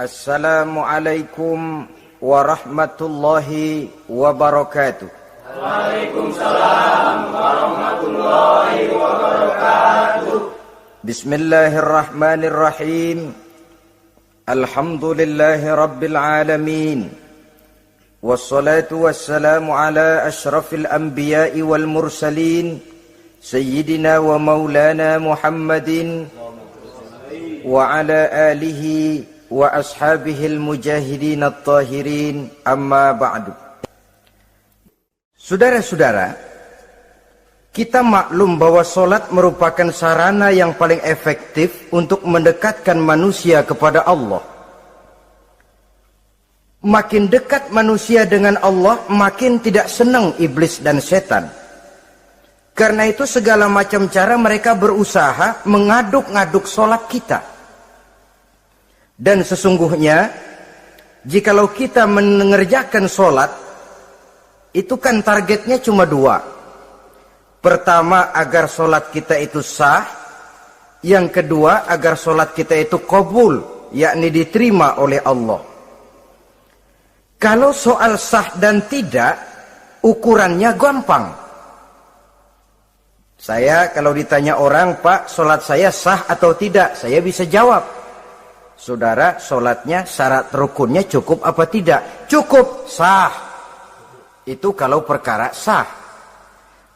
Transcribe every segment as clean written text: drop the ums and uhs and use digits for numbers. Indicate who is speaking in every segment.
Speaker 1: Assalamualaikum warahmatullahi wabarakatuh.
Speaker 2: Waalaikumsalam warahmatullahi wabarakatuh.
Speaker 1: Bismillahirrahmanirrahim. Alhamdulillahi rabbil alamin. Wassalatu wassalamu ala ashrafil anbiya'i wal mursalin. Sayyidina wa maulana Muhammadin wa ala alihi wa ashabihil mujahidin at-tahirin, amma ba'du. Saudara-saudara, kita maklum bahwa solat merupakan sarana yang paling efektif untuk mendekatkan manusia kepada Allah. Makin dekat manusia dengan Allah, makin tidak senang iblis dan setan. Karena itu segala macam cara mereka berusaha mengaduk-ngaduk solat kita. Dan sesungguhnya, jikalau kita mengerjakan sholat, itu kan targetnya cuma dua. Pertama, agar sholat kita itu sah. Yang kedua, agar sholat kita itu qabul, yakni diterima oleh Allah. Kalau soal sah dan tidak, ukurannya gampang. Saya kalau ditanya orang, Pak, sholat saya sah atau tidak? Saya bisa jawab. Saudara, sholatnya syarat rukunnya cukup apa tidak? Cukup, sah. Itu kalau perkara sah.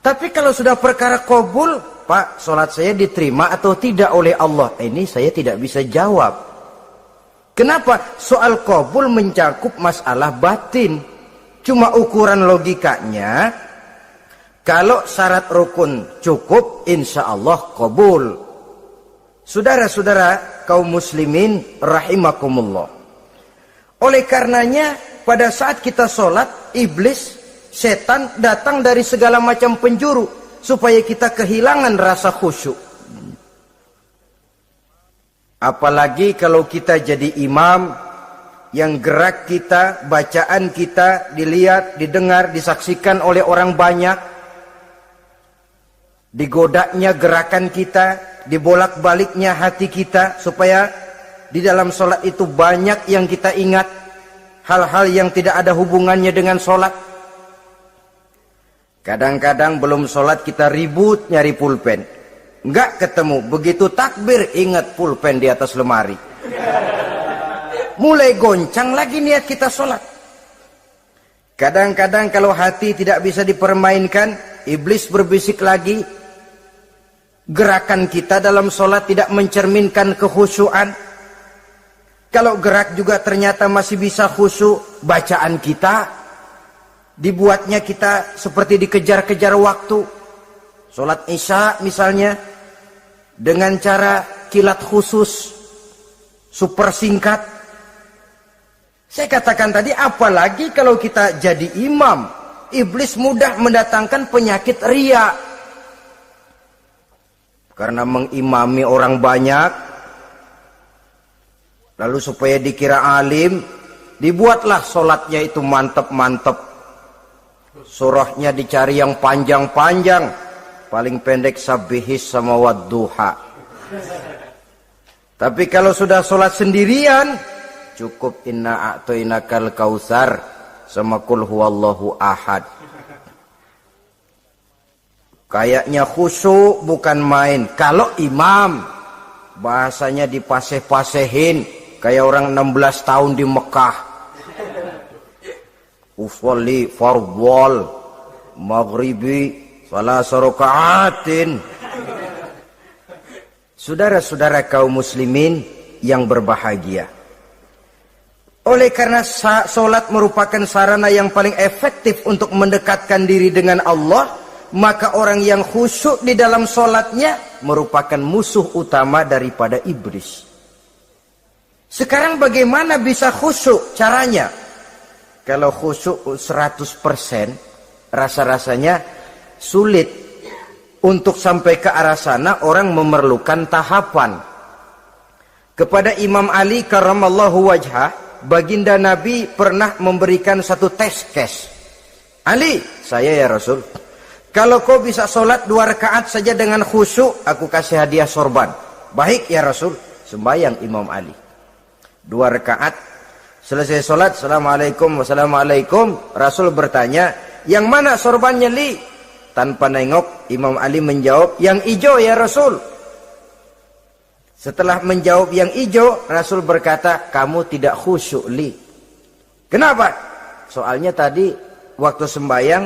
Speaker 1: Tapi kalau sudah perkara qabul, Pak, sholat saya diterima atau tidak oleh Allah? Ini saya tidak bisa jawab. Kenapa? Soal qabul mencakup masalah batin. Cuma ukuran logikanya, kalau syarat rukun cukup, insya Allah qabul. Saudara-saudara kaum muslimin rahimakumullah. Oleh karenanya pada saat kita sholat, iblis, setan datang dari segala macam penjuru supaya kita kehilangan rasa khusyuk. Apalagi kalau kita jadi imam yang gerak kita, bacaan kita dilihat, didengar, disaksikan oleh orang banyak. Digodanya gerakan kita, dibolak-baliknya hati kita, supaya di dalam sholat itu banyak yang kita ingat, hal-hal yang tidak ada hubungannya dengan sholat. Kadang-kadang belum sholat kita ribut nyari pulpen, nggak ketemu, begitu takbir ingat pulpen di atas lemari. Mulai goncang lagi niat kita sholat. Kadang-kadang kalau hati tidak bisa dipermainkan, iblis berbisik lagi. Gerakan kita dalam sholat tidak mencerminkan kekhusyuan. Kalau gerak juga ternyata masih bisa khusyuk, bacaan kita dibuatnya kita seperti dikejar-kejar waktu. Sholat isya misalnya, dengan cara kilat khusus, super singkat. Saya katakan tadi, apalagi kalau kita jadi imam, iblis mudah mendatangkan penyakit riya. Karena mengimami orang banyak, lalu supaya dikira alim, dibuatlah sholatnya itu mantep-mantep. Surahnya dicari yang panjang-panjang, paling pendek sabbihis sama wadduha. Tapi kalau sudah sholat sendirian, cukup inna a'toinakal kautsar sama kul huwallahu ahad. Kayaknya khusyuk bukan main. Kalau imam, bahasanya dipaseh-pasehin kayak orang 16 tahun di Mekah. Usolli fardhol maghribi salasa raka'atin. Saudara-saudara kaum muslimin yang berbahagia, oleh karena salat merupakan sarana yang paling efektif untuk mendekatkan diri dengan Allah, maka orang yang khusyuk di dalam sholatnya merupakan musuh utama daripada iblis. Sekarang bagaimana bisa khusyuk caranya? Kalau khusyuk 100%, rasa-rasanya sulit. Untuk sampai ke arah sana orang memerlukan tahapan. Kepada Imam Ali karramallahu wajhah, baginda Nabi pernah memberikan satu tes case. Ali, saya ya Rasul, kalau kau bisa sholat 2 rakaat saja dengan khusyuk, aku kasih hadiah sorban. Baik ya Rasul. Sembahyang Imam Ali. 2 rakaat. Selesai sholat, assalamualaikum, wassalamualaikum. Rasul bertanya, yang mana sorbannya li? Tanpa nengok, Imam Ali menjawab, yang hijau ya Rasul. Setelah menjawab yang hijau, Rasul berkata, kamu tidak khusyuk li. Kenapa? Soalnya tadi waktu sembahyang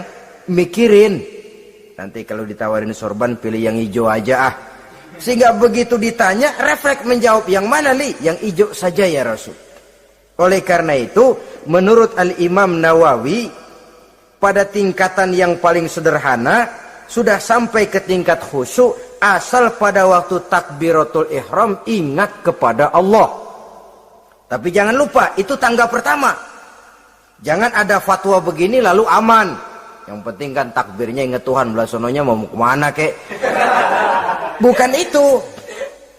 Speaker 1: mikirin, nanti kalau ditawarin sorban pilih yang hijau aja ah. Sehingga begitu ditanya, refleks menjawab, yang mana li? Yang hijau saja ya Rasul. Oleh karena itu, menurut Al-Imam Nawawi, pada tingkatan yang paling sederhana, sudah sampai ke tingkat khusyuk, asal pada waktu takbiratul ihram ingat kepada Allah. Tapi jangan lupa, itu tangga pertama. Jangan ada fatwa begini lalu aman. Yang penting kan takbirnya ingat Tuhan, belasononya mau kemana kek. Bukan itu.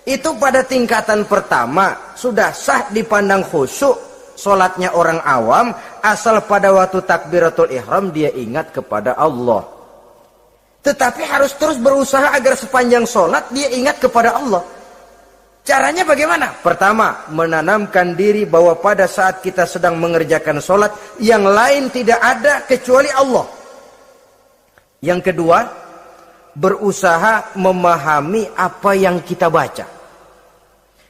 Speaker 1: Itu pada tingkatan pertama sudah sah dipandang khusyuk solatnya orang awam, asal pada waktu takbiratul ihram dia ingat kepada Allah. Tetapi harus terus berusaha agar sepanjang solat dia ingat kepada Allah. Caranya bagaimana? Pertama, menanamkan diri bahwa pada saat kita sedang mengerjakan solat, yang lain tidak ada kecuali Allah. Yang kedua, berusaha memahami apa yang kita baca.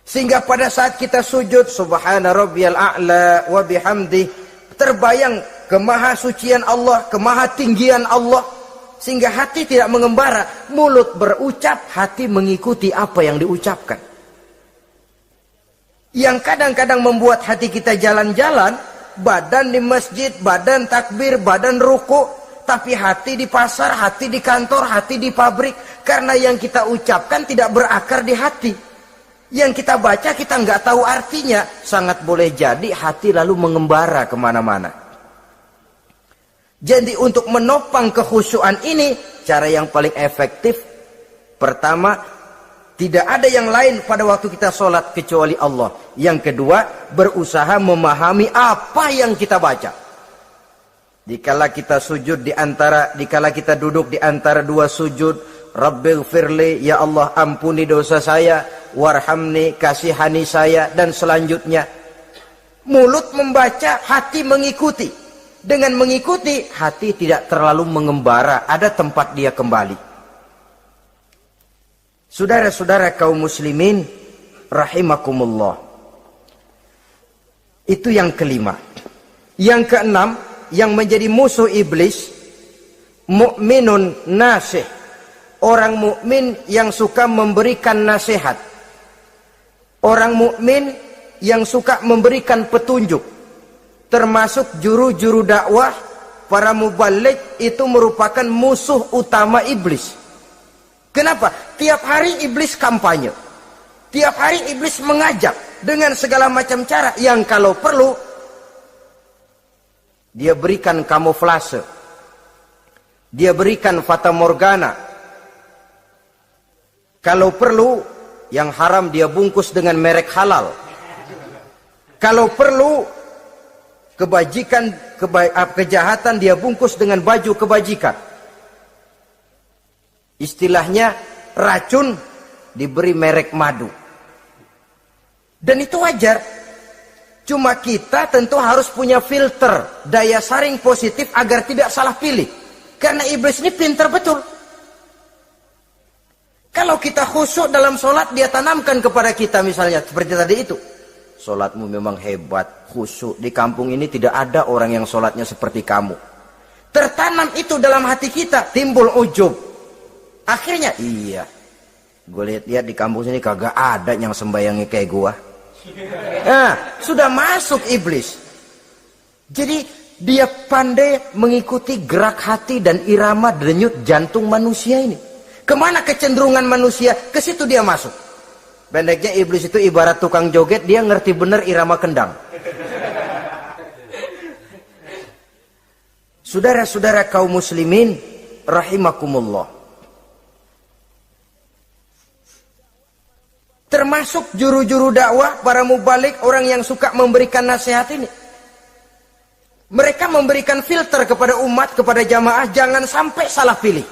Speaker 1: Sehingga pada saat kita sujud, subhana rabbiyal a'la wa bihamdi, terbayang kemahasucian Allah, kemahatinggian Allah. Sehingga hati tidak mengembara, mulut berucap, hati mengikuti apa yang diucapkan. Yang kadang-kadang membuat hati kita jalan-jalan, badan di masjid, badan takbir, badan ruku, tapi hati di pasar, hati di kantor, hati di pabrik. Karena yang kita ucapkan tidak berakar di hati. Yang kita baca kita nggak tahu artinya. Sangat boleh jadi hati lalu mengembara kemana-mana. Jadi untuk menopang kekhusyuan ini, cara yang paling efektif, pertama, tidak ada yang lain pada waktu kita sholat kecuali Allah. Yang kedua, berusaha memahami apa yang kita baca. Dikala kita sujud dikala kita duduk di antara dua sujud, Rabbighfirli, ya Allah ampuni dosa saya, warhamni, kasihani saya, dan selanjutnya. Mulut membaca, hati mengikuti. Dengan mengikuti, hati tidak terlalu mengembara, ada tempat dia kembali. Saudara-saudara kaum muslimin rahimakumullah. Itu yang kelima. Yang keenam, yang menjadi musuh iblis, mukminun nasih. Orang mukmin yang suka memberikan nasihat. Orang mukmin yang suka memberikan petunjuk. Termasuk juru-juru dakwah, para mubaligh itu merupakan musuh utama iblis. Kenapa? Tiap hari iblis kampanye. Tiap hari iblis mengajak dengan segala macam cara yang kalau perlu dia berikan kamuflase. Dia berikan fata morgana. Kalau perlu yang haram dia bungkus dengan merek halal. Kalau perlu kejahatan dia bungkus dengan baju kebajikan. Istilahnya racun diberi merek madu. Dan itu wajar. Cuma kita tentu harus punya filter, daya saring positif agar tidak salah pilih. Karena iblis ini pintar betul. Kalau kita khusyuk dalam sholat, dia tanamkan kepada kita misalnya seperti tadi itu. Sholatmu memang hebat, khusyuk. Di kampung ini tidak ada orang yang sholatnya seperti kamu. Tertanam itu dalam hati kita, timbul ujub. Akhirnya, iya. Gue lihat-lihat di kampung sini kagak ada yang sembayangnya kayak gua. Nah, sudah masuk iblis. Jadi, dia pandai mengikuti gerak hati dan irama denyut jantung manusia ini. Kemana kecenderungan manusia, ke situ dia masuk. Pendeknya iblis itu ibarat tukang joget, dia ngerti bener irama kendang. Saudara-saudara kaum muslimin rahimakumullah. Termasuk juru-juru dakwah, para mubaligh, orang yang suka memberikan nasihat ini. Mereka memberikan filter kepada umat, kepada jamaah, jangan sampai salah pilih.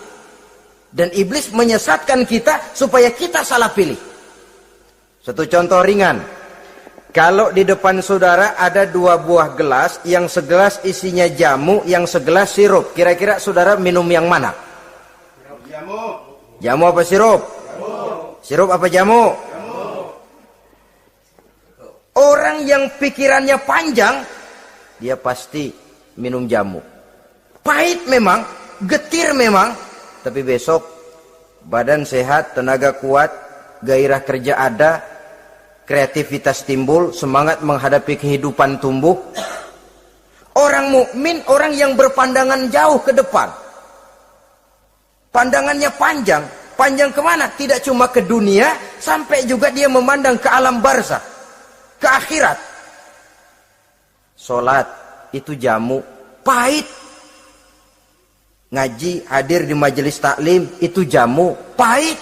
Speaker 1: Dan iblis menyesatkan kita supaya kita salah pilih. Satu contoh ringan. Kalau di depan saudara ada 2 buah gelas, yang segelas isinya jamu, yang segelas sirup. Kira-kira saudara minum yang mana?
Speaker 2: Jamu.
Speaker 1: Jamu apa sirup?
Speaker 2: Jamu.
Speaker 1: Sirup apa jamu?
Speaker 2: Jamu.
Speaker 1: Orang yang pikirannya panjang, dia pasti minum jamu. Pahit memang, getir memang, tapi besok badan sehat, tenaga kuat, gairah kerja ada, kreativitas timbul, semangat menghadapi kehidupan tumbuh. Orang mukmin, orang yang berpandangan jauh ke depan. Pandangannya panjang. Panjang kemana? Tidak cuma ke dunia, sampai juga dia memandang ke alam barzakh, ke akhirat. Sholat itu jamu, pahit. Ngaji, hadir di majelis taklim, itu jamu, pahit.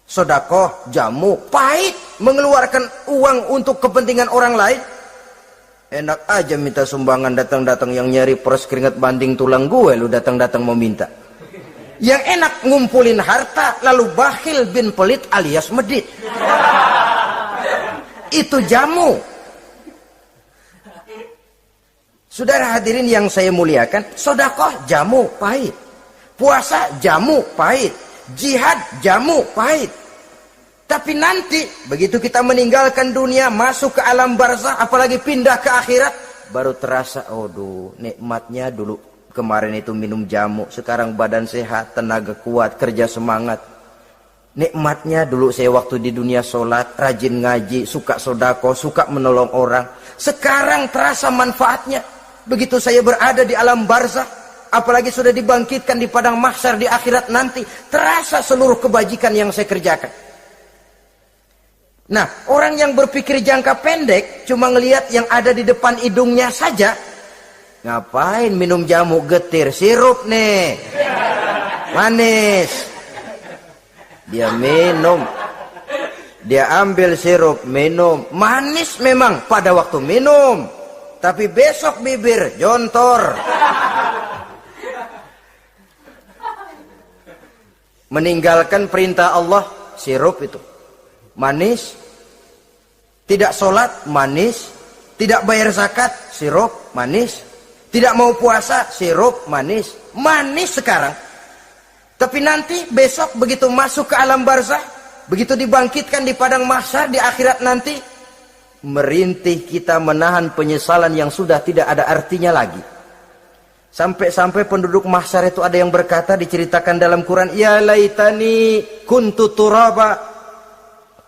Speaker 1: Sedekah, jamu, pahit. Mengeluarkan uang untuk kepentingan orang lain. Enak aja minta sumbangan, datang-datang yang nyari peres keringat banding tulang gue, lu datang-datang mau minta. Yang enak ngumpulin harta, lalu bakhil bin pelit alias medit. Itu jamu. Saudara hadirin yang saya muliakan, sedekah jamu, pahit. Puasa jamu, pahit. Jihad jamu, pahit. Tapi nanti begitu kita meninggalkan dunia, masuk ke alam barzakh, apalagi pindah ke akhirat, baru terasa, aduh, nikmatnya dulu kemarin itu minum jamu, sekarang badan sehat, tenaga kuat, kerja semangat. Nikmatnya dulu saya waktu di dunia sholat, rajin ngaji, suka sodako, suka menolong orang. Sekarang terasa manfaatnya. Begitu saya berada di alam barzakh, apalagi sudah dibangkitkan di padang mahsyar di akhirat nanti, terasa seluruh kebajikan yang saya kerjakan. Nah, orang yang berpikir jangka pendek, cuma ngelihat yang ada di depan hidungnya saja. Ngapain minum jamu, getir, sirup nih, manis. Dia minum, dia ambil sirup, minum, manis memang pada waktu minum, tapi besok bibir jontor. Meninggalkan perintah Allah, sirup itu manis. Tidak sholat, manis. Tidak bayar zakat, sirup, manis. Tidak mau puasa, sirup, manis. Manis sekarang. Tapi nanti besok begitu masuk ke alam barzakh, begitu dibangkitkan di padang mahsyar di akhirat nanti, merintih kita menahan penyesalan yang sudah tidak ada artinya lagi. Sampai-sampai penduduk mahsyar itu ada yang berkata, diceritakan dalam Quran, ya laitani kuntu turaba.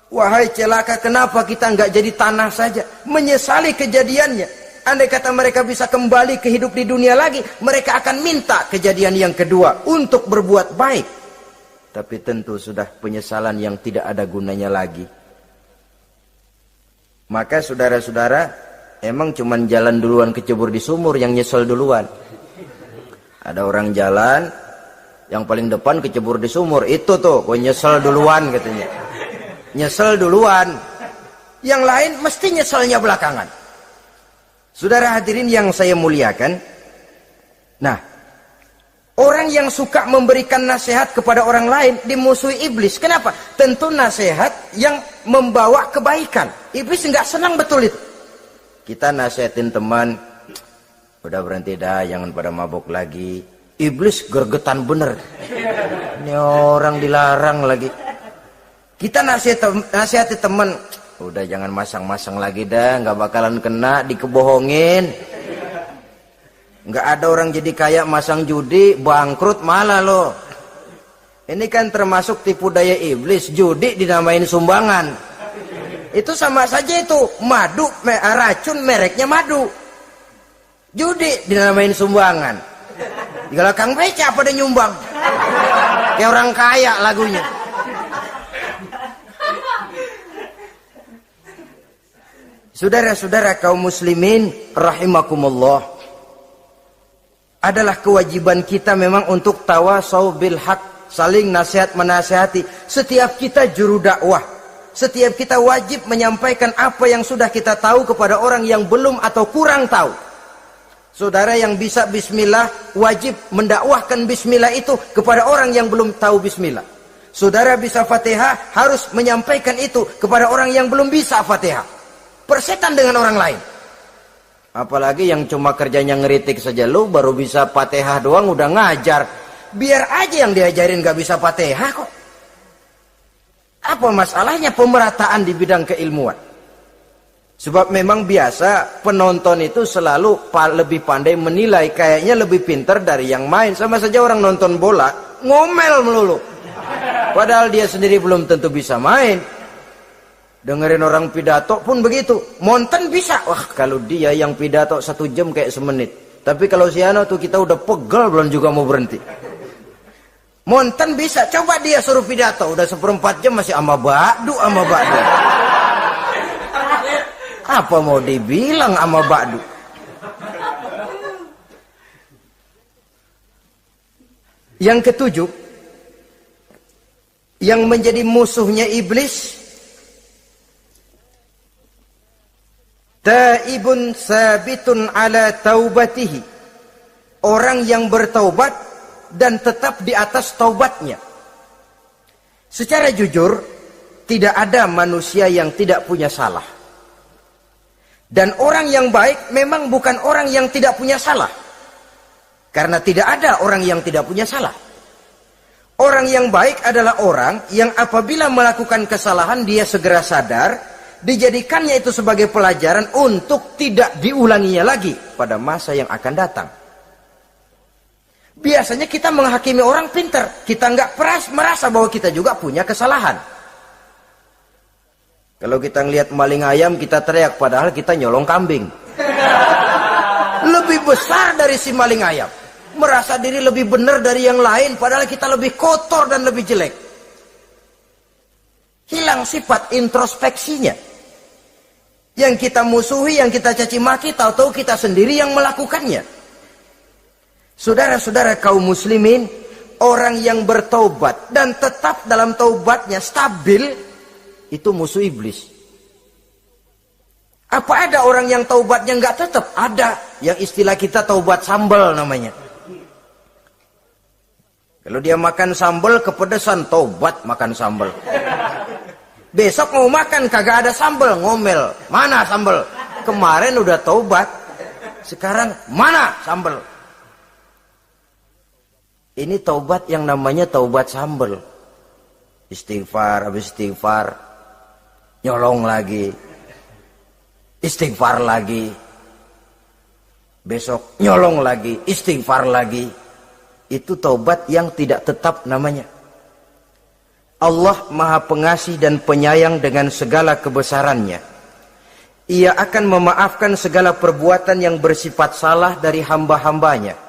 Speaker 1: Wahai celaka, kenapa kita nggak jadi tanah saja? Menyesali kejadiannya. Andai kata mereka bisa kembali ke hidup di dunia lagi, mereka akan minta kejadian yang kedua untuk berbuat baik. Tapi tentu sudah penyesalan yang tidak ada gunanya lagi. Maka saudara-saudara, emang cuman jalan duluan kecebur di sumur yang nyesel duluan. Ada orang jalan, yang paling depan kecebur di sumur, itu tuh, gue nyesel duluan katanya. Nyesel duluan. Yang lain mesti nyeselnya belakangan. Saudara hadirin yang saya muliakan. Nah, orang yang suka memberikan nasihat kepada orang lain dimusuhi iblis. Kenapa? Tentu nasihat yang membawa kebaikan. Iblis nggak senang betul itu. Kita nasihatin teman, udah berhenti dah, jangan pada mabuk lagi. Iblis gergetan bener. Ini orang dilarang lagi. Kita nasihati teman, udah jangan masang-masang lagi dah, nggak bakalan kena, dikebohongin. Nggak ada orang jadi kaya masang judi, bangkrut malah loh. Ini kan termasuk tipu daya iblis, judi dinamain sumbangan. Itu sama saja itu, madu, racun mereknya madu. Judi dinamain sumbangan. Kalau Kang Beca pada nyumbang. Kayak orang kaya lagunya. Saudara-saudara kaum muslimin rahimakumullah, adalah kewajiban kita memang untuk tawasau bil haq, saling nasihat menasihati. Setiap kita juru dakwah, setiap kita wajib menyampaikan apa yang sudah kita tahu kepada orang yang belum atau kurang tahu. Saudara yang bisa bismillah wajib mendakwahkan bismillah itu kepada orang yang belum tahu bismillah. Saudara bisa Fatihah harus menyampaikan itu kepada orang yang belum bisa Fatihah. persetan dengan orang lain. Apalagi yang cuma kerjanya ngeritik saja, lu baru bisa Fatihah doang udah ngajar. Biar aja yang diajarin gak bisa Fatihah kok. Apa masalahnya pemerataan di bidang keilmuan? Sebab memang biasa penonton itu selalu lebih pandai menilai, kayaknya lebih pintar dari yang main. Sama saja orang nonton bola ngomel melulu, padahal dia sendiri belum tentu bisa main. Dengerin orang pidato pun begitu, monten bisa. Wah, kalau dia yang pidato 1 jam kayak semenit. Tapi kalau si Ano tuh kita udah pegel belum juga mau berhenti. Monten bisa, coba dia suruh pidato udah 1/4 jam masih ama ba'du. Apa mau dibilang ama ba'du? Yang ketujuh, yang menjadi musuhnya iblis, taibun sabitun ala taubatihi, orang yang bertaubat dan tetap di atas taubatnya. Secara jujur, tidak ada manusia yang tidak punya salah. Dan orang yang baik memang bukan orang yang tidak punya salah. Karena tidak ada orang yang tidak punya salah. Orang yang baik adalah orang yang apabila melakukan kesalahan dia segera sadar, dijadikannya itu sebagai pelajaran untuk tidak diulanginya lagi pada masa yang akan datang. Biasanya kita menghakimi orang pintar, kita nggak merasa bahwa kita juga punya kesalahan. Kalau kita ngelihat maling ayam kita teriak, padahal kita nyolong kambing. Lebih besar dari si maling ayam, merasa diri lebih benar dari yang lain, padahal kita lebih kotor dan lebih jelek. Hilang sifat introspeksinya. Yang kita musuhi, yang kita caci maki, tahu-tahu kita sendiri yang melakukannya. Saudara-saudara kaum muslimin, orang yang bertaubat dan tetap dalam taubatnya stabil, itu musuh iblis. Apa ada orang yang taubatnya nggak tetap? Ada, yang istilah kita taubat sambal namanya. Kalau dia makan sambal kepedesan, taubat makan sambal. Besok mau makan kagak ada sambal, ngomel. Mana sambal? Kemarin udah taubat, sekarang mana sambal? Ini taubat yang namanya taubat sambal. Istighfar, habis istighfar, nyolong lagi. Istighfar lagi. Besok nyolong lagi, istighfar lagi. Itu taubat yang tidak tetap namanya. Allah Maha Pengasih dan Penyayang dengan segala kebesarannya. Ia akan memaafkan segala perbuatan yang bersifat salah dari hamba-hambanya.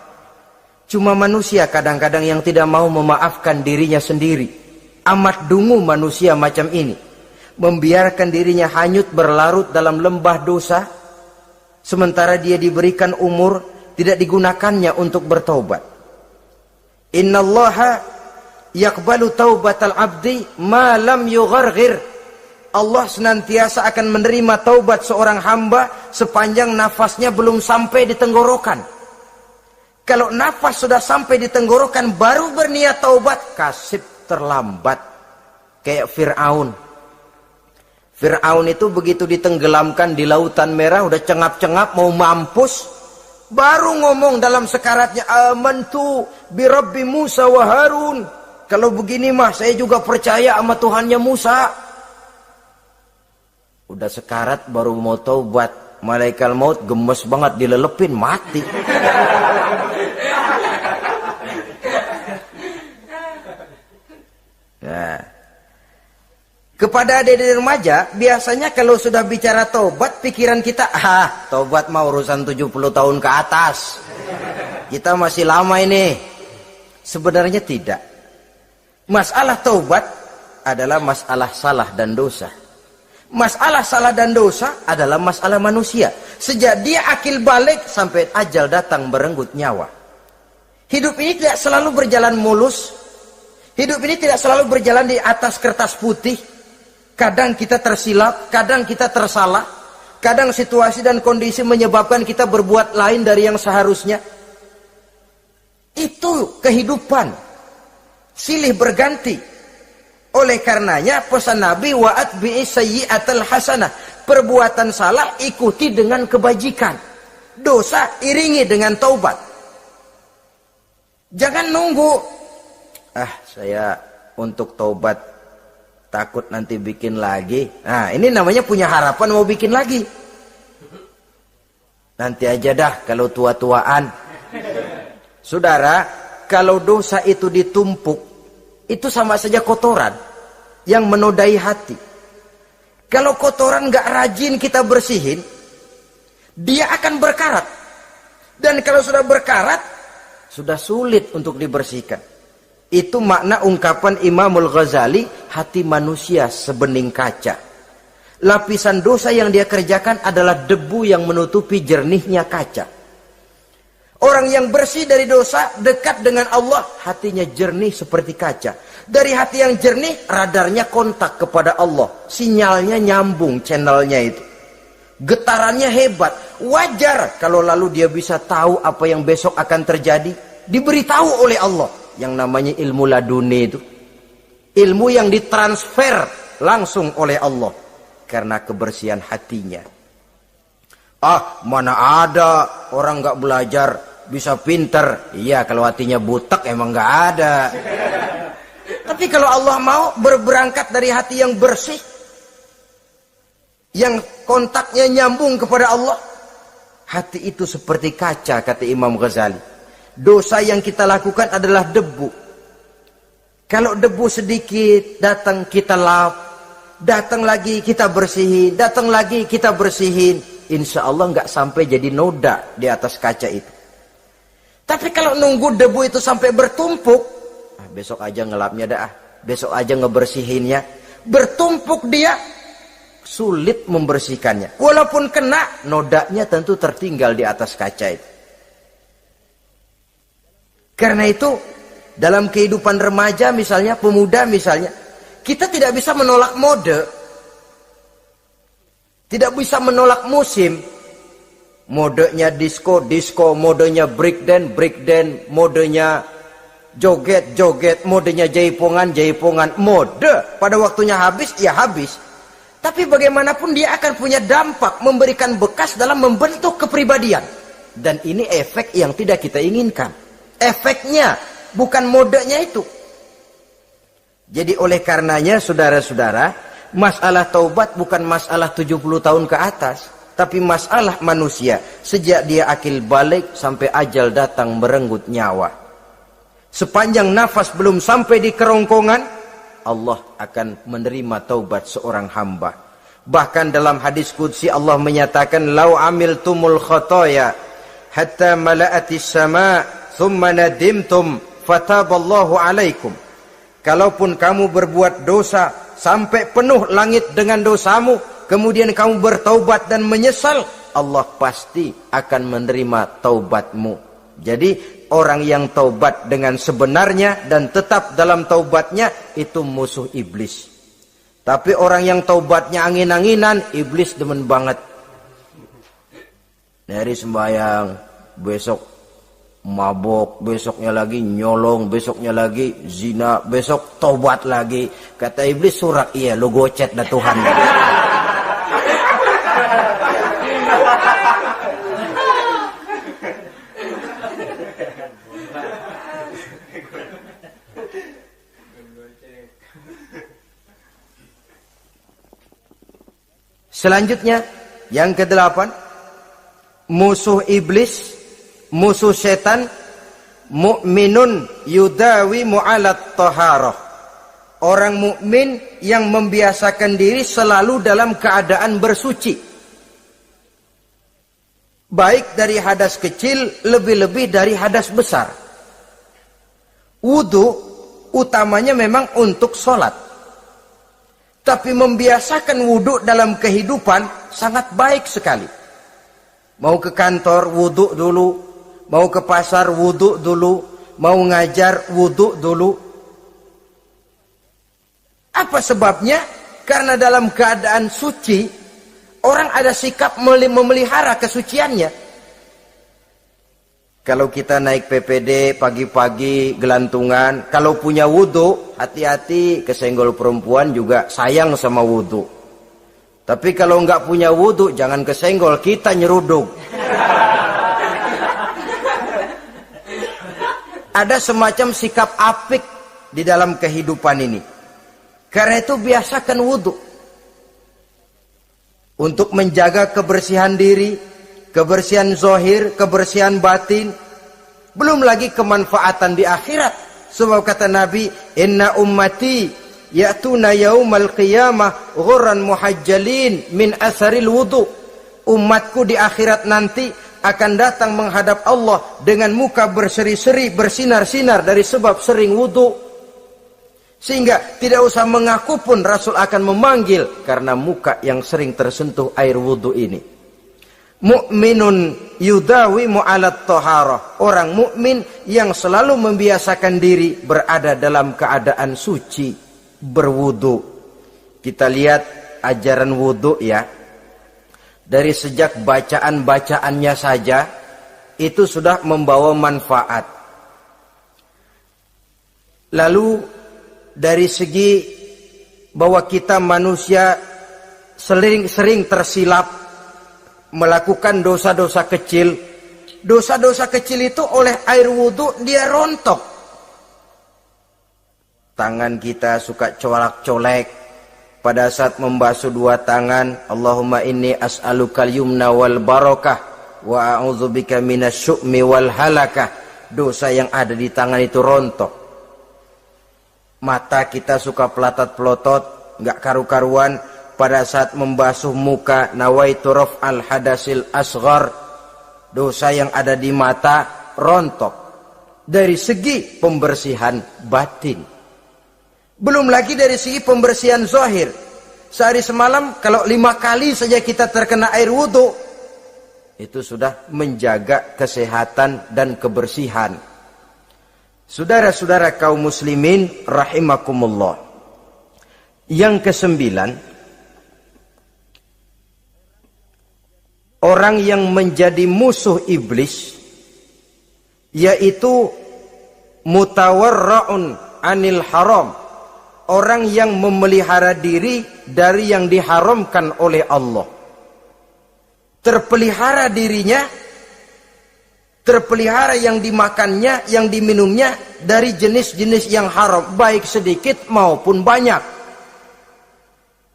Speaker 1: Cuma manusia kadang-kadang yang tidak mau memaafkan dirinya sendiri. Amat dungu manusia macam ini. Membiarkan dirinya hanyut berlarut dalam lembah dosa. Sementara dia diberikan umur, tidak digunakannya untuk bertaubat. Innallaha yaqbalu taubatal abdi ma lam yugharghir. Allah senantiasa akan menerima taubat seorang hamba sepanjang nafasnya belum sampai di tenggorokan. Kalau nafas sudah sampai di tenggorokan baru berniat taubat, kasib terlambat. Kayak Fir'aun. Fir'aun itu begitu ditenggelamkan di lautan merah, udah cengap-cengap mau mampus, baru ngomong dalam sekaratnya, amantu bi Rabbi Musa wa Harun. Kalau begini mah saya juga percaya sama Tuhannya Musa. Udah sekarat baru mau taubat, malaikat maut gemes banget dilelepin, mati. Nah, kepada adik-adik remaja, biasanya kalau sudah bicara taubat, pikiran kita, taubat mah urusan 70 tahun ke atas. Kita masih lama ini. Sebenarnya tidak. Masalah taubat adalah masalah salah dan dosa. Masalah salah dan dosa adalah masalah manusia. Sejak dia akil balik sampai ajal datang merenggut nyawa. Hidup ini tidak selalu berjalan mulus. Hidup ini tidak selalu berjalan di atas kertas putih. Kadang kita tersilap, kadang kita tersalah. Kadang situasi dan kondisi menyebabkan kita berbuat lain dari yang seharusnya. Itu kehidupan. Silih berganti. Oleh karenanya pesan Nabi, wa'at bi'i sayyi'atal hasanah. Perbuatan salah ikuti dengan kebajikan. Dosa iringi dengan taubat. Jangan nunggu. Saya untuk taubat takut nanti bikin lagi. Nah, ini namanya punya harapan mau bikin lagi. Nanti aja dah kalau tua-tuaan. Saudara, kalau dosa itu ditumpuk, itu sama saja kotoran yang menodai hati. Kalau kotoran gak rajin kita bersihin, dia akan berkarat. Dan kalau sudah berkarat, sudah sulit untuk dibersihkan. Itu makna ungkapan Imamul Ghazali, hati manusia sebening kaca. Lapisan dosa yang dia kerjakan adalah debu yang menutupi jernihnya kaca. Orang yang bersih dari dosa, dekat dengan Allah, hatinya jernih seperti kaca. Dari hati yang jernih, radarnya kontak kepada Allah. Sinyalnya nyambung channelnya itu. Getarannya hebat. Wajar kalau lalu dia bisa tahu apa yang besok akan terjadi. Diberitahu oleh Allah. Yang namanya ilmu laduni itu. Ilmu yang ditransfer langsung oleh Allah. Karena kebersihan hatinya. Mana ada orang gak belajar bisa pinter. Iya, kalau hatinya butek emang gak ada. Tapi kalau Allah mau berberangkat dari hati yang bersih, yang kontaknya nyambung kepada Allah, hati itu seperti kaca, kata Imam Ghazali. Dosa yang kita lakukan adalah debu. Kalau debu sedikit datang kita lap, datang lagi kita bersihin, datang lagi kita bersihin, insya Allah nggak sampai jadi noda di atas kaca itu. Tapi kalau nunggu debu itu sampai bertumpuk, besok aja ngelapnya dah, besok aja ngebersihinnya, bertumpuk dia, sulit membersihkannya. Walaupun kena, nodanya tentu tertinggal di atas kaca itu. Karena itu, dalam kehidupan remaja misalnya, pemuda misalnya, kita tidak bisa menolak mode, tidak bisa menolak musim. Modenya disco, modenya breakdance, modenya joget, modenya jaipongan. Mode pada waktunya habis, ya habis. Tapi bagaimanapun dia akan punya dampak, memberikan bekas dalam membentuk kepribadian. Dan ini efek yang tidak kita inginkan. Efeknya, bukan modenya itu. Jadi oleh karenanya, saudara-saudara, masalah taubat bukan masalah 70 tahun ke atas. Tapi masalah manusia, sejak dia akil balik sampai ajal datang merenggut nyawa. Sepanjang nafas belum sampai di kerongkongan, Allah akan menerima taubat seorang hamba. Bahkan dalam hadis qudsi Allah menyatakan, "Lau amiltumul khotoya hatta mala'atis sama, thumma nadimtum, fataballahu alaikum." Kalaupun kamu berbuat dosa sampai penuh langit dengan dosamu, kemudian kamu bertaubat dan menyesal, Allah pasti akan menerima taubatmu. Jadi orang yang taubat dengan sebenarnya dan tetap dalam taubatnya, itu musuh iblis. Tapi orang yang taubatnya angin-anginan, iblis demen banget. Dari sembahyang, besok mabok, besoknya lagi nyolong, besoknya lagi zina, besok taubat lagi. Kata iblis, surak, iya lo gocet dah Tuhan. Selanjutnya, yang ke-8, musuh iblis, musuh setan, mukminun yudawi mu'alat taharah. Orang mukmin yang membiasakan diri selalu dalam keadaan bersuci. Baik dari hadas kecil, lebih-lebih dari hadas besar. Wudu utamanya memang untuk sholat. Tapi membiasakan wudhu dalam kehidupan sangat baik sekali. Mau ke kantor, wudhu dulu. Mau ke pasar, wudhu dulu. Mau ngajar, wudhu dulu. Apa sebabnya? Karena dalam keadaan suci, orang ada sikap memelihara kesuciannya. Kalau kita naik PPD pagi-pagi gelantungan, kalau punya wudhu, hati-hati kesenggol perempuan juga sayang sama wudhu. Tapi kalau nggak punya wudhu, jangan kesenggol, kita nyeruduk. Ada semacam sikap apik di dalam kehidupan ini. Karena itu biasakan wudhu. Untuk menjaga kebersihan diri, kebersihan zahir, kebersihan batin. Belum lagi kemanfaatan di akhirat. Sebab kata Nabi, inna ummati ya'tuna yaumal qiyamah ghurran muhajjalin min asaril wudu. Umatku di akhirat nanti akan datang menghadap Allah dengan muka berseri-seri, bersinar-sinar dari sebab sering wudu. Sehingga tidak usah mengaku pun Rasul akan memanggil karena muka yang sering tersentuh air wudu ini. Mu'minun yudawimu alat toharoh. Orang mukmin yang selalu membiasakan diri berada dalam keadaan suci, berwudu. Kita lihat ajaran wudu ya. Dari sejak bacaan-bacaannya saja itu sudah membawa manfaat. Lalu dari segi bahwa kita manusia sering tersilap melakukan dosa-dosa kecil. Dosa-dosa kecil itu oleh air wudu dia rontok. Tangan kita suka colak-colek. Pada saat membasuh dua tangan, Allahumma inni as'alukal yumna wal barakah wa a'udzubika minasyu'mi wal halakah. Dosa yang ada di tangan itu rontok. Mata kita suka pelatat-pelotot, nggak karu-karuan. Pada saat membasuh muka, nawaitu raf'al hadasil asghar. Dosa yang ada di mata rontok. Dari segi pembersihan batin. Belum lagi dari segi pembersihan zahir. Sehari semalam kalau 5 kali saja kita terkena air wudu, itu sudah menjaga kesehatan dan kebersihan. Saudara-saudara kaum muslimin rahimakumullah. Yang kesembilan, orang yang menjadi musuh iblis yaitu mutawarra'un anil haram. Orang yang memelihara diri dari yang diharamkan oleh Allah. Terpelihara dirinya, terpelihara yang dimakannya, yang diminumnya dari jenis-jenis yang haram, baik sedikit maupun banyak.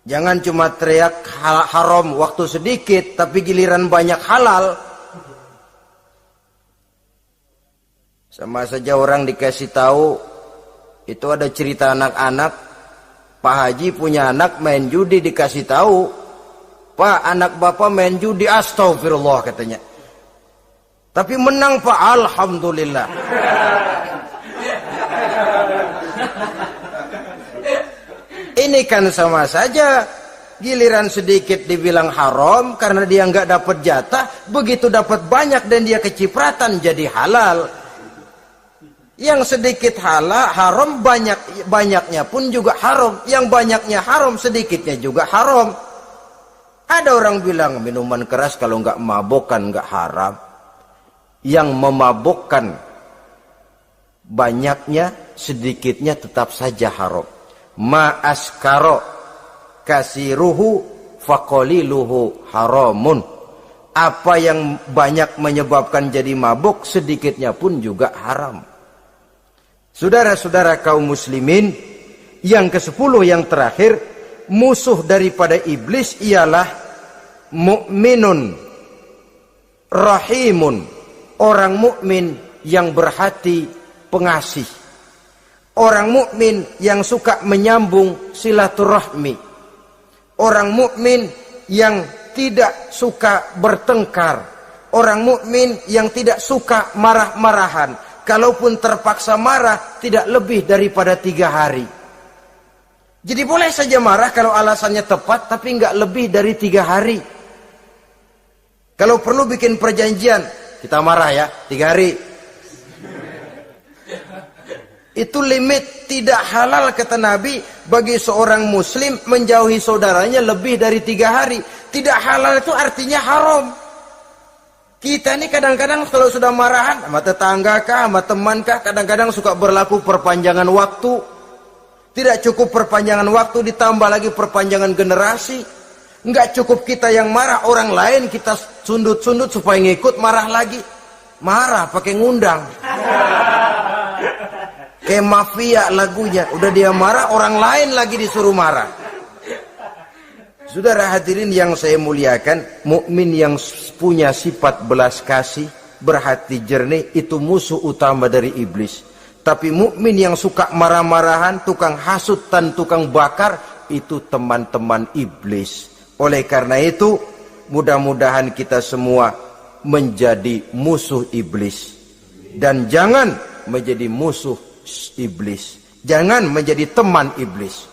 Speaker 1: Jangan cuma teriak haram waktu sedikit, tapi giliran banyak halal. Sama saja orang dikasih tahu, itu ada cerita anak-anak, Pak Haji punya anak main judi, dikasih tahu, Pak anak bapak main judi, astagfirullah katanya. Tapi menang Pak, alhamdulillah. Ini kan sama saja, giliran sedikit dibilang haram karena dia nggak dapat jatah, begitu dapat banyak dan dia kecipratan jadi halal. Yang sedikit haram, banyaknya pun juga haram. Yang banyaknya haram, sedikitnya juga haram. Ada orang bilang minuman keras kalau nggak mabokkan nggak haram. Yang memabokkan banyaknya, sedikitnya tetap saja haram. Ma askaro kasiruhu faqaliluhu haramun. Apa yang banyak menyebabkan jadi mabuk, sedikitnya pun juga haram. Saudara-saudara kaum muslimin, yang ke-10 yang terakhir, musuh daripada iblis ialah mukminun rahimun, orang mukmin yang berhati pengasih, orang mukmin yang suka menyambung silaturahmi, orang mukmin yang tidak suka bertengkar, orang mukmin yang tidak suka marah-marahan. Kalaupun terpaksa marah, tidak lebih daripada 3 hari. Jadi boleh saja marah kalau alasannya tepat, tapi nggak lebih dari 3 hari. Kalau perlu bikin perjanjian, kita marah ya, 3 hari. Itu limit, tidak halal kata Nabi bagi seorang muslim menjauhi saudaranya lebih dari 3 hari. Tidak halal itu artinya haram. Kita ini kadang-kadang kalau sudah marahan sama tetangga kah, sama teman kah, kadang-kadang suka berlaku perpanjangan waktu. Tidak cukup perpanjangan waktu, ditambah lagi perpanjangan generasi. Nggak cukup kita yang marah, orang lain kita sundut-sundut supaya ngikut marah lagi. Marah pakai ngundang. Kayak mafia lagunya. Udah dia marah, orang lain lagi disuruh marah. Saudara hadirin yang saya muliakan, mukmin yang punya sifat belas kasih, berhati jernih, itu musuh utama dari iblis. Tapi mukmin yang suka marah-marahan, tukang hasut dan tukang bakar, itu teman-teman iblis. Oleh karena itu, mudah-mudahan kita semua menjadi musuh iblis. Dan jangan menjadi musuh iblis. Jangan menjadi teman iblis.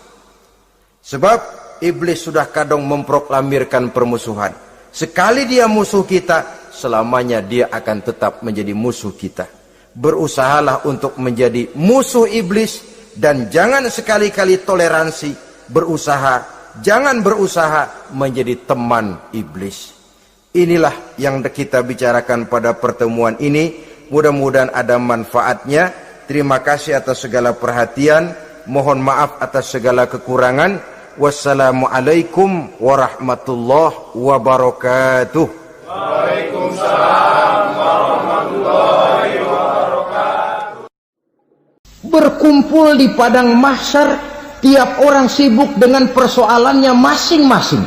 Speaker 1: Sebab iblis sudah kadang memproklamirkan permusuhan. Sekali dia musuh kita, selamanya dia akan tetap menjadi musuh kita. Berusahalah untuk menjadi musuh iblis. Dan jangan sekali-kali toleransi. Jangan berusaha menjadi teman iblis. Inilah yang kita bicarakan pada pertemuan ini. Mudah-mudahan ada manfaatnya. Terima kasih atas segala perhatian. Mohon maaf atas segala kekurangan. Wassalamualaikum warahmatullahi wabarakatuh.
Speaker 2: Waalaikumsalam warahmatullahi wabarakatuh.
Speaker 1: Berkumpul di padang mahsyar, tiap orang sibuk dengan persoalannya masing-masing.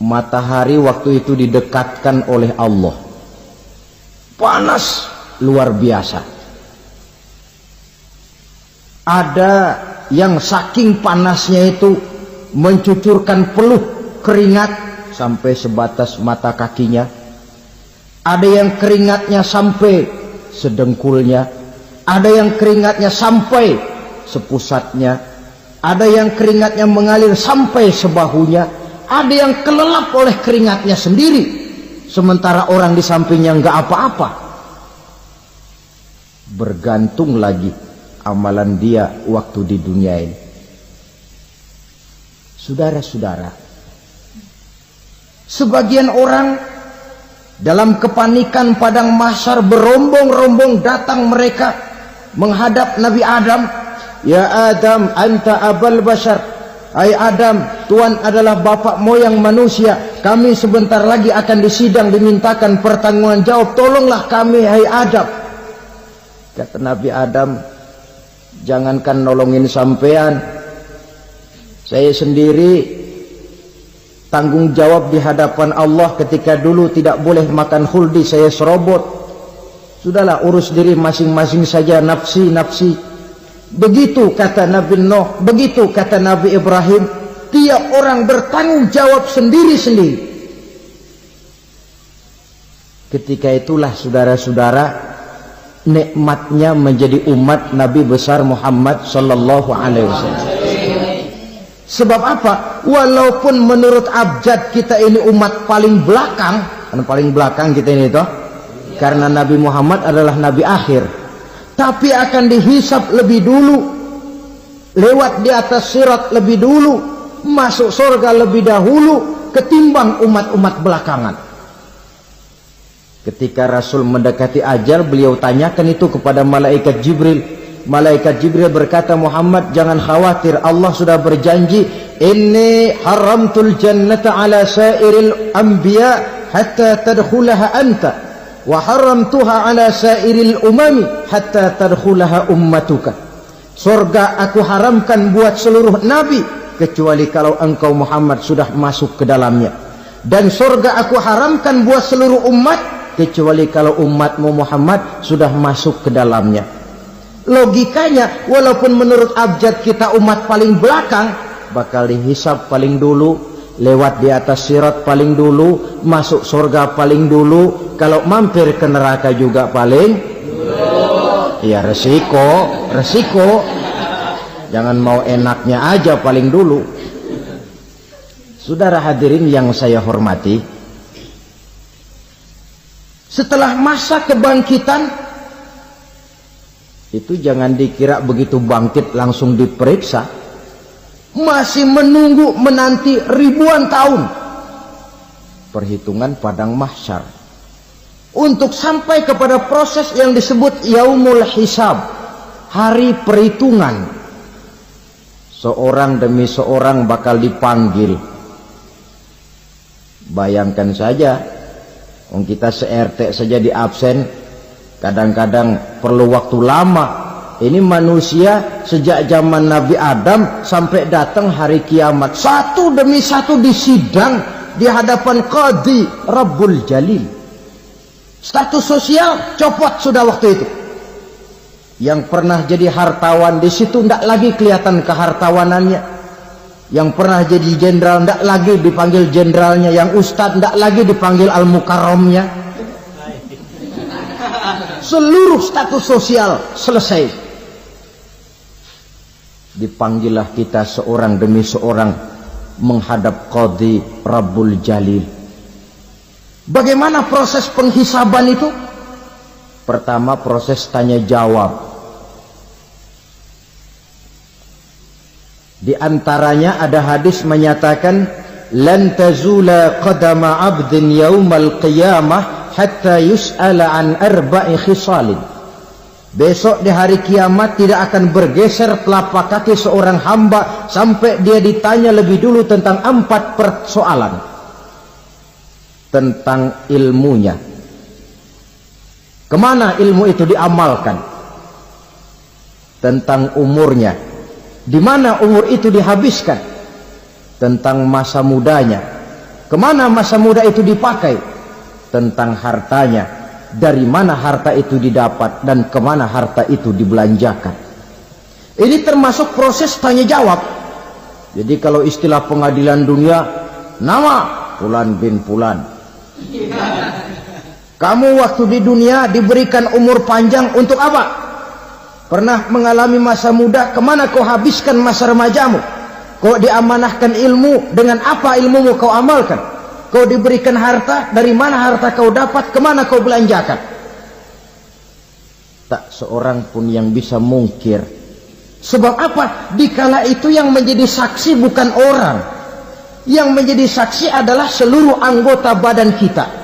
Speaker 1: Matahari waktu itu didekatkan oleh Allah. Panas luar biasa. Ada yang saking panasnya itu mencucurkan peluh keringat sampai sebatas mata kakinya. Ada yang keringatnya sampai sedengkulnya. Ada yang keringatnya sampai sepusatnya. Ada yang keringatnya mengalir sampai sebahunya. Ada yang kelelap oleh keringatnya sendiri, sementara orang di sampingnya nggak apa-apa. Bergantung lagi amalan dia waktu di dunia ini. Saudara-saudara, sebagian orang dalam kepanikan padang mahsyar berombong-rombong datang mereka menghadap Nabi Adam. Ya Adam, anta abal bashar. Hai Adam, Tuhan adalah bapak moyang manusia. Kami sebentar lagi akan disidang, dimintakan pertanggungan jawab. Tolonglah kami, hai Adam. Kata Nabi Adam, jangankan nolongin sampean, saya sendiri tanggung jawab di hadapan Allah. Ketika dulu tidak boleh makan khuldi, saya serobot. Sudahlah, urus diri masing-masing saja, nafsi. Begitu kata Nabi Nuh, begitu kata Nabi Ibrahim. Tiap orang bertanggung jawab sendiri-sendiri. Ketika itulah saudara-saudara, nikmatnya menjadi umat Nabi besar Muhammad sallallahu alaihi wasallam. Sebab apa? Walaupun menurut abjad kita ini umat paling belakang, kan paling belakang kita ini toh, karena Nabi Muhammad adalah Nabi akhir. Tapi akan dihisap lebih dulu, lewat di atas sirat lebih dulu, masuk surga lebih dahulu ketimbang umat-umat belakangan. Ketika Rasul mendekati ajal, beliau tanyakan itu kepada malaikat Jibril. Malaikat Jibril berkata, Muhammad jangan khawatir, Allah sudah berjanji, inni haramtul jannata ala sairil anbiya hatta tadkhulaha anta, wa haramtuha ala sairil umami hatta tadkhulaha ummatuka. Surga aku haramkan buat seluruh nabi kecuali kalau engkau Muhammad sudah masuk ke dalamnya, dan surga aku haramkan buat seluruh umat kecuali kalau umatmu Muhammad sudah masuk ke dalamnya. Logikanya, walaupun menurut abjad kita umat paling belakang, bakal dihisap paling dulu, lewat di atas sirat paling dulu, masuk surga paling dulu, kalau mampir ke neraka juga paling dulu. Ya resiko. Jangan mau enaknya aja paling dulu. Saudara hadirin yang saya hormati, setelah masa kebangkitan itu jangan dikira begitu bangkit langsung diperiksa. Masih menunggu menanti ribuan tahun perhitungan padang mahsyar untuk sampai kepada proses yang disebut yaumul hisab, hari perhitungan. seorang demi seorang bakal dipanggil. Bayangkan saja, kita se-RT saja di absen, kadang-kadang perlu waktu lama. Ini manusia sejak zaman Nabi Adam sampai datang hari kiamat, satu demi satu disidang di hadapan Qadhi Rabbul Jalil. Status sosial copot sudah waktu itu. Yang pernah jadi hartawan di situ tidak lagi kelihatan kehartawanannya. Yang pernah jadi jenderal tidak lagi dipanggil jenderalnya. Yang ustadz tidak lagi dipanggil al-mukarramnya. Seluruh status sosial selesai. Dipanggillah kita seorang demi seorang menghadap Qadhi Rabbul Jalil. Bagaimana proses penghisaban itu? Pertama, proses tanya jawab. Di antaranya ada hadis menyatakan, lan tazula qadama 'abdin yaumal qiyamah hatta yus'ala an arba'i khisalin. Besok di hari kiamat tidak akan bergeser telapak kaki seorang hamba sampai dia ditanya lebih dulu tentang 4 persoalan. Tentang ilmunya. Kemana ilmu itu diamalkan? Tentang umurnya. Di mana umur itu dihabiskan? Tentang masa mudanya. Kemana masa muda itu dipakai? Tentang hartanya. Dari mana harta itu didapat dan kemana harta itu dibelanjakan. Ini termasuk proses tanya jawab. Jadi kalau istilah pengadilan dunia, nama Fulan bin Fulan. Kamu waktu di dunia diberikan umur panjang untuk apa? Pernah mengalami masa muda, kemana kau habiskan masa remajamu? Kau diamanahkan ilmu, dengan apa ilmumu kau amalkan? Kau diberikan harta, dari mana harta kau dapat, kemana kau belanjakan? Tak seorang pun yang bisa mungkir. Sebab apa? Dikala itu yang menjadi saksi bukan orang. Yang menjadi saksi adalah seluruh anggota badan kita.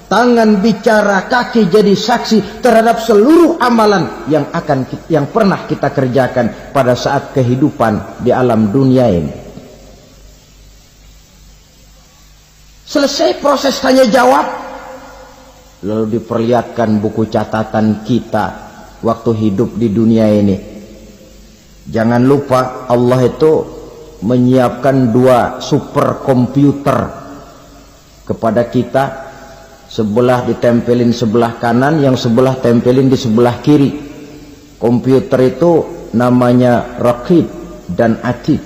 Speaker 1: Tangan bicara, kaki jadi saksi terhadap seluruh amalan yang pernah kita kerjakan pada saat kehidupan di alam dunia ini. Selesai proses tanya jawab, lalu diperlihatkan buku catatan kita waktu hidup di dunia ini. Jangan lupa Allah itu menyiapkan 2 superkomputer kepada kita. Sebelah ditempelin sebelah kanan, yang sebelah tempelin di sebelah kiri. Komputer itu namanya Raqib dan Atid.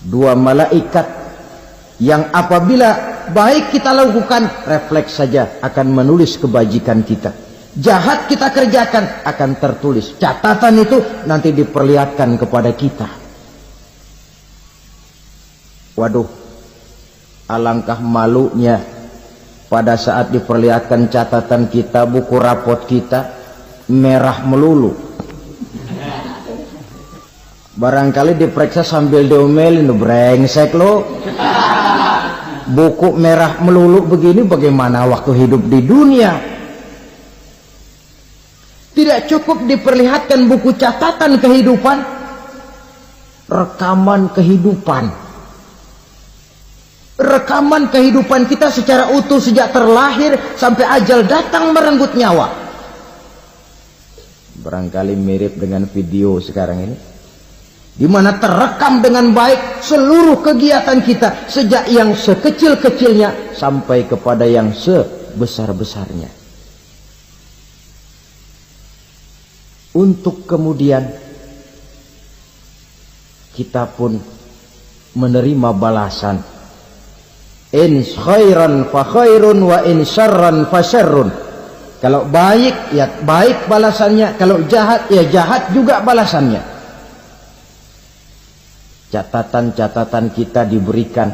Speaker 1: 2 malaikat yang apabila baik kita lakukan, refleks saja akan menulis kebajikan kita. Jahat kita kerjakan akan tertulis. Catatan itu nanti diperlihatkan kepada kita. Waduh, alangkah malunya pada saat diperlihatkan catatan kita, buku rapot kita merah melulu. Barangkali diperiksa sambil diomelin, brengsek lo. Buku merah melulu begini, bagaimana waktu hidup di dunia? Tidak cukup diperlihatkan buku catatan kehidupan, rekaman kehidupan. Rekaman kehidupan kita secara utuh sejak terlahir sampai ajal datang merenggut nyawa. Barangkali mirip dengan video sekarang ini, di mana terekam dengan baik seluruh kegiatan kita sejak yang sekecil-kecilnya sampai kepada yang sebesar-besarnya. Untuk kemudian kita pun menerima balasan. In khairan fa khairun wa in syarran fa syarrun. Kalau baik ya baik balasannya, kalau jahat ya jahat juga balasannya. Catatan-catatan kita diberikan.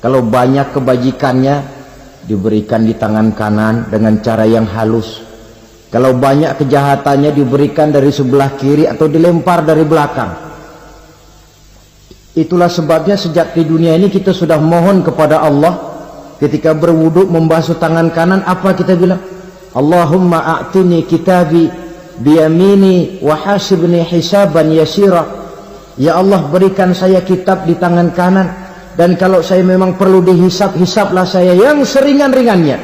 Speaker 1: Kalau banyak kebajikannya diberikan di tangan kanan dengan cara yang halus. Kalau banyak kejahatannya diberikan dari sebelah kiri atau dilempar dari belakang. Itulah sebabnya sejak di dunia ini kita sudah mohon kepada Allah. Ketika berwudu membasuh tangan kanan, apa kita bilang? Allahumma a'tini kitabi biyamini wa hasibni hisaban yasira. Ya Allah, berikan saya kitab di tangan kanan, dan kalau saya memang perlu dihisap, hisaplah saya yang seringan-ringannya.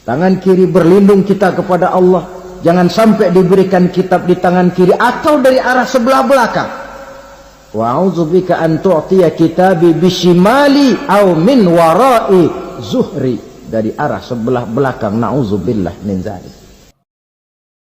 Speaker 1: Tangan kiri berlindung kita kepada Allah, jangan sampai diberikan kitab di tangan kiri atau dari arah sebelah belakang. Wa a'udzubika an tu'tiya kitabi bishimali aw min wara'i zuhri, dari arah sebelah belakang. Na'udzubillah min dzalik.